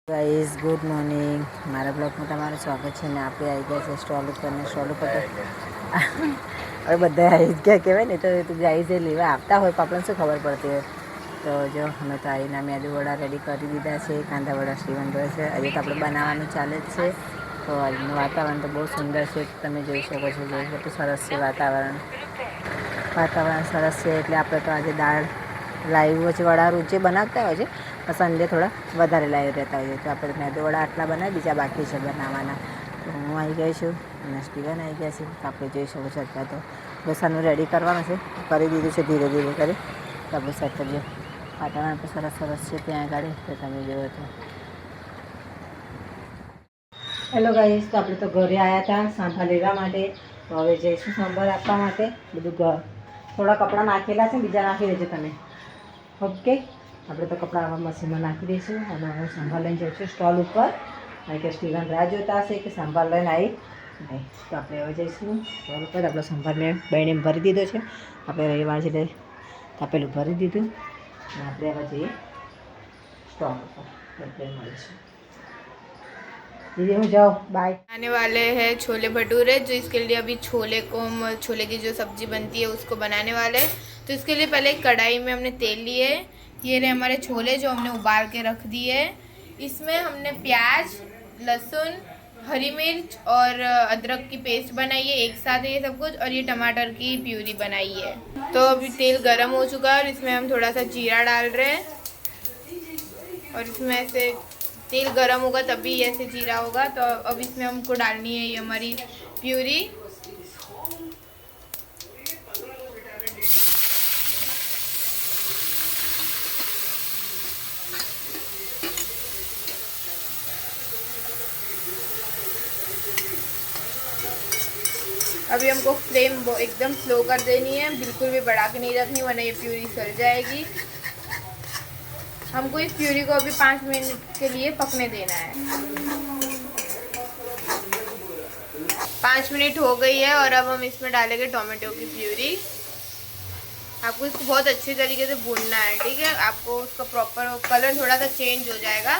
Guys good morning मारा blog में તમારું સ્વાગત છે ને આપણે આવી ગયા છે સ્ટોલ ઉપર ને સ્ટોલ ઉપર હવે બધા આવી ગયા કહેવાય ને તો ગાઈસ એ લેવા આવતા હોય પણ આપણને શું ખબર પડતી હોય તો જો અમે તો આવીના મેદુ વડા રેડી કરી દીધા છે કાંદા વડા શ્રીવન ભરે છે હજી તો આપણે બનાવવાનું ચાલે જ છે તો આજનું વાતાવરણ તો બહુ સુંદર છે તમે જોઈ શકો છો કેટલું સરસ છે વાતાવરણ સરસ છે એટલે આપણે તો આજે દાળ લાઈવ જ વડા રોજે બનાવતા હોય છે પણ સંડે થોડા વધારે લાઈવ રહેતા હોઈએ તો આપણે મેદુ વડા આટલા બનાવી બીજા બાકી છે બનાવવાના તો હું આવી ગઈ છું અને સ્ટીવન આવી ગયા છે તો આપણે જોઈ શકો છો અત્યારે તો બેસનનું રેડી કરવાનું છે કરી દીધું છે ધીરે ધીરે કરી તો આપણે સેટ કરીએ વાતાવરણ પણ સરસ સરસ છે ત્યાં આગળ તો તમે જોયો તો હેલો ગાઈસ તો આપણે તો ઘરે આવ્યા હતા સાંભા લેવા માટે તો હવે જઈશું સાંભાર આપવા માટે બધું થોડા કપડાં નાખેલા છે બીજા નાખી દેજો તમે ઓકે આપણે તો કપડાં આવા મશીનમાં નાખી દઈશું અને હું સંભાળ લઈને જઈશું સ્ટોલ ઉપર કારણ કે સ્ટીવન રાહ જોતા હશે કે સંભાળ લઈને આવી નહીં તો આપણે હવે જઈશું સ્ટોલ ઉપર આપણો સંભાળને બહેને ભરી દીધો છે આપણે રવિવાર છે એટલે તાપેલું ભરી દીધું અને આપણે હવે જઈએ સ્ટોલ ઉપર એટલે મળીશું दीदी हम जाओ बाय। आने वाले हैं छोले भटूरे जो इसके लिए अभी छोले को हम छोले की जो सब्ज़ी बनती है उसको बनाने वाले हैं। तो इसके लिए पहले कढ़ाई में हमने तेल लिए, ये रहे हमारे छोले जो हमने उबाल के रख दिए। इसमें हमने प्याज, लहसुन, हरी मिर्च और अदरक की पेस्ट बनाई है एक साथ ये सब कुछ, और ये टमाटर की प्यूरी बनाई है। तो अभी तेल गर्म हो चुका है और इसमें हम थोड़ा सा जीरा डाल रहे हैं और इसमें ऐसे तेल गरम होगा तभी ऐसे जीरा होगा। तो अब इसमें हमको डालनी है ये हमारी प्यूरी। अभी हमको फ्लेम एकदम स्लो कर देनी है, बिल्कुल भी बढ़ा के नहीं रखनी वरना ये प्यूरी सड़ जाएगी। हमको इस प्यूरी को अभी 5 मिनट के लिए पकने देना है। 5 मिनट हो गई है और अब हम इसमें डालेंगे टोमेटो की प्यूरी। आपको इसको बहुत अच्छी तरीके से भूनना है, ठीक है। आपको उसका प्रॉपर कलर थोड़ा सा चेंज हो जाएगा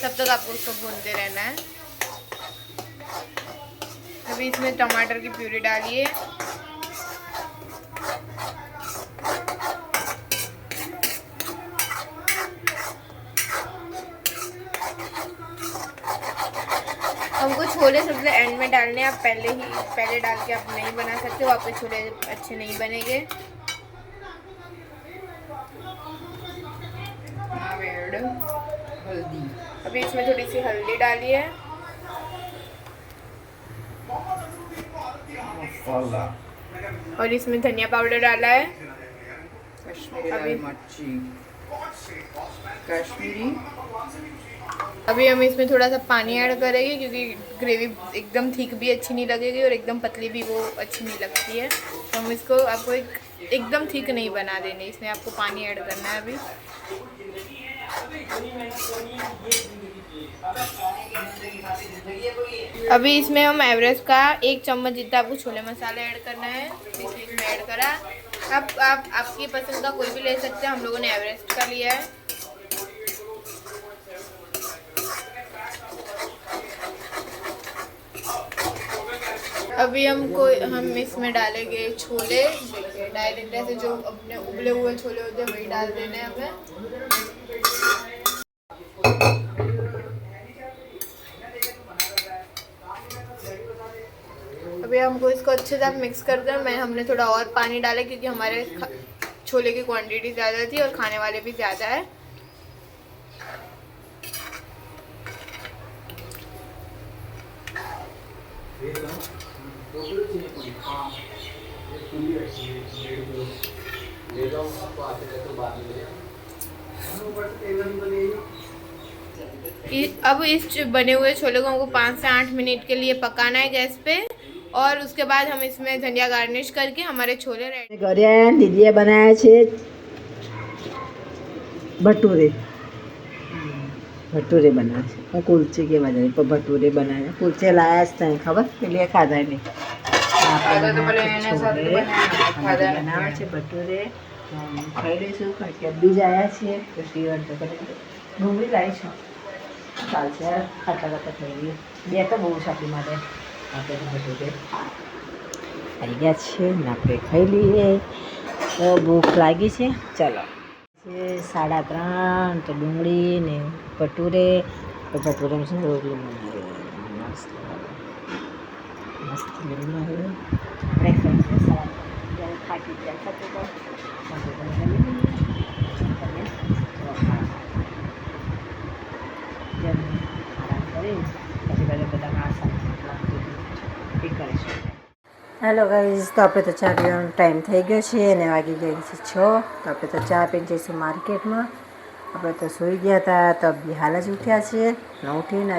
तब तक आपको उसको भूनते रहना है। अभी इसमें टमाटर की प्यूरी डालिए, हमको छोले सबसे एंड में डालने हैं। आप पहले डाल के आप नहीं बना सकते हो, आपके छोले अच्छे नहीं बनेंगे। हल्दी, अभी इसमें थोड़ी सी हल्दी डालिए, और इसमें धनिया पाउडर डाला है, कश्मीरी। अभी हम इसमें थोड़ा सा पानी ऐड करेंगे क्योंकि ग्रेवी एकदम थिक भी अच्छी नहीं लगेगी और एकदम पतली भी वो अच्छी नहीं लगती है। तो हम इसको आपको एकदम थिक नहीं बना देंगे, इसमें आपको पानी ऐड करना है। अभी इसमें हम एवरेस्ट का 1 चम्मच जितना आपको छोले मसाला ऐड करना है, इसलिए इसमें ऐड करा। आप आपकी पसंद का कोई भी ले सकते हैं, हम लोगों ने एवरेस्ट का लिया है। अभी हम इसमें डालेंगे छोले, डायरेक्ट ऐसे जो अपने उबले हुए छोले होते हैं वही डाल देने हैं हमें। अभी हमको इसको अच्छे से आप मिक्स कर दें। हमने थोड़ा और पानी डाला क्योंकि हमारे छोले की क्वांटिटी ज़्यादा थी और खाने वाले भी ज़्यादा है। अब इस बने हुए छोले को हमको 5 से 8 मिनट के लिए पकाना है गैस पे, और उसके बाद हम इसमें धनिया गार्निश करके हमारे छोले रेडी। घरे दीदीए बनाया छे भटूरे बनाया छे कुलचे के बजाय पर भटूरे बनाया। कुलचे लाया नहीं खबर के लिए खाधा नहीं बनावे छे भटूरे खाई लईशुं। बीज आया छे तो श्रीवंत घूमी लाईशुं ચાલશે ખાતા ખાતા થઈ ગયું. બે તો બહુ છે આપણી માટે. આપણે તો બધું છે આવી ગયા છે ને આપણે ખાઈ લઈએ. તો ભૂખ લાગી છે. ચાલો છે 3:30 તો ડુંગળી ને ભટુરે. તો ભટુરેમાં શું લીંબુ મસ્ત મસ્ત લીંબુ નાખેલું. આપણે ખાઈ સલાડ જ્યારે થાકી જાય થતું તો હેલો ગાઈઝ, તો આપણે તો ચા પીવાનો ટાઈમ થઈ ગયો છે અને વાગી ગઈ છે 6. તો આપણે તો ચા પીને જઈશું માર્કેટમાં. આપણે તો સૂઈ ગયા હતા તો બી હાલ જ ઉઠ્યા છીએ. ઉઠીને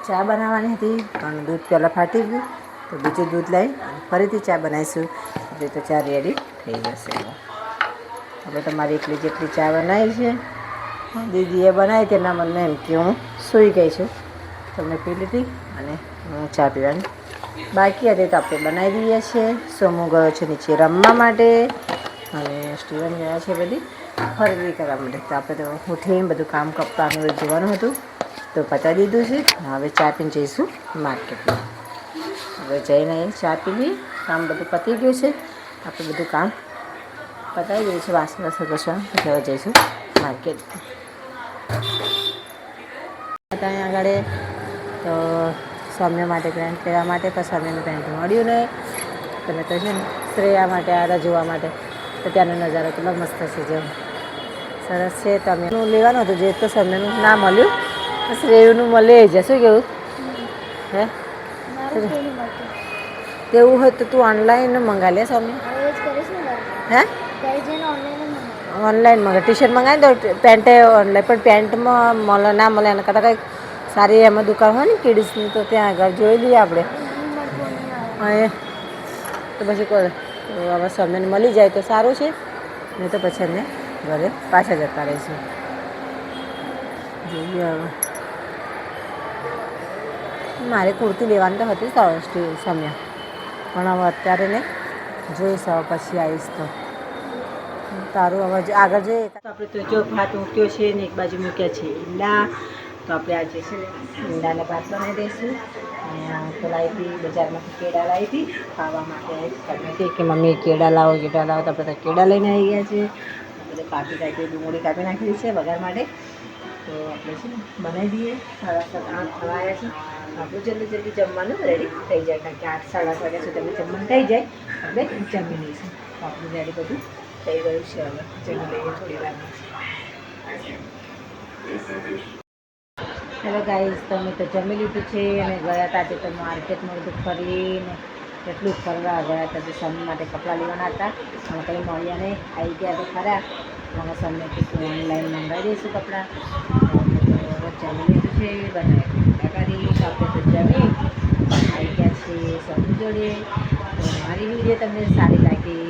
ચા બનાવવાની હતી પણ દૂધ પહેલાં ફાટી ગયું તો બીજું દૂધ લઈ ફરીથી ચા બનાવીશું. એટલે તો ચા રેડી થઈ જશે. આપણે તો મારી એકલી જેટલી ચા બનાવી છે. દીદીએ બનાવી તેના મને એમ કે હું સૂઈ ગઈ છું. તમને પી લીધી અને હું ચા પીવાની બાકી હતી તો આપણે બનાવી દઈએ છીએ. સોમુ ગયો છે નીચે રમવા માટે અને સ્ટીવન ગયા છે બધી ખરીદી કરવા માટે. તો આપણે તો ઉઠીને બધું કામ કપવાનું જોવાનું હતું તો પતાવી દીધું છે. હવે ચા પીને જઈશું માર્કેટમાં. હવે જઈને ચા પી લઈએ. કામ બધું પતી ગયું છે. આપણે બધું કામ પતાવી દઈએ છીએ. વાસણ ઘસવાનું પછી હવે જઈશું માર્કેટ. ત્યાં આગળ તો સૌમ્ય માટે પેન્ટ લેવા માટે પણ સૌમ્યનું પેન્ટ મળ્યું નહીં. તમે તો છે ને શ્રેયા માટે આવ્યા જોવા માટે. તો ત્યાંનો નજારો કેટલો મસ્ત છે. જો સરસ છે. તમે લેવાનું હતું જે તો સૌમ્યનું ના મળ્યું તો શ્રેયુનું મળે જ. શું કેવું હે? તેવું હોય તો તું ઓનલાઈન મંગાવી લે સૌમ્ય. હે ઓનલાઈન મંગા ટી શર્ટ મંગાવી દો. પેન્ટે ઓનલાઈન પણ પેન્ટમાં મળે ના મળે એના કરતાં કંઈક સારી એમાં દુકાન હોય ને કિડ્સની તો ત્યાં આગળ જોઈ લઈએ આપણે. હવે તો પછી કોઈ હવે સૌમ્યને મળી જાય તો સારું છે. નહીં તો પછી અમે ઘરે પાછા જતા રહીશું. જોઈએ હવે મારે કુર્તી લેવાની તો હતી સૌમ્ય પણ હવે અત્યારે નહીં જોઈશ. હવે પછી આવીશ તો તારું હવે આગળ જોઈએ. આપણે તો જો ભાત મૂક્યો છે ને એક બાજુ મૂક્યા છે ઈંડા. તો આપણે આજે છે ને ઈંડાને ભાત બનાવી દઈશું. તો લાવી હતી બજારમાંથી કેળા લાવી હતી ખાવા માટે. હતી કે મમ્મી કેળા લાવો તો આપણે તો કેળા લઈને આવી ગયા છે. આપણે કાપી ડુંગળી કાપી નાખેલી છે વઘાર માટે. તો આપણે છે ને બનાવી દઈએ. 7:30 થવા આવ્યા છે. આપણું જલ્દી જમવાનું રેડી થઈ જાય કારણ કે 8-8:30 વાગ્યા સુધી આપણે જમવાનું થઈ જાય એટલે જમી લઈશું. તો આપણું રેડી બધું થઈ ગયું છે. હવે જમી લઈએ થોડી વારમાં. હેલો ગાઈઝ, તો અમે તો જમી લીધું છે અને ગયા હતા તે તો માર્કેટમાં બધું ફરીને એટલું ફરવા ગયા હતા. તો સમ માટે કપડાં લેવાના હતા પણ કંઈ મળ્યા નહીં. આવી ગયા તો ખરા મને સમને કીધું ઓનલાઈન મંગાવી દઈશું કપડાં. જમી લીધું છે બનાવી તો આપણે તો જમી આવી ગયા છીએ સમ જોડે. તો મારી વિડીયો તમને સારી લાગી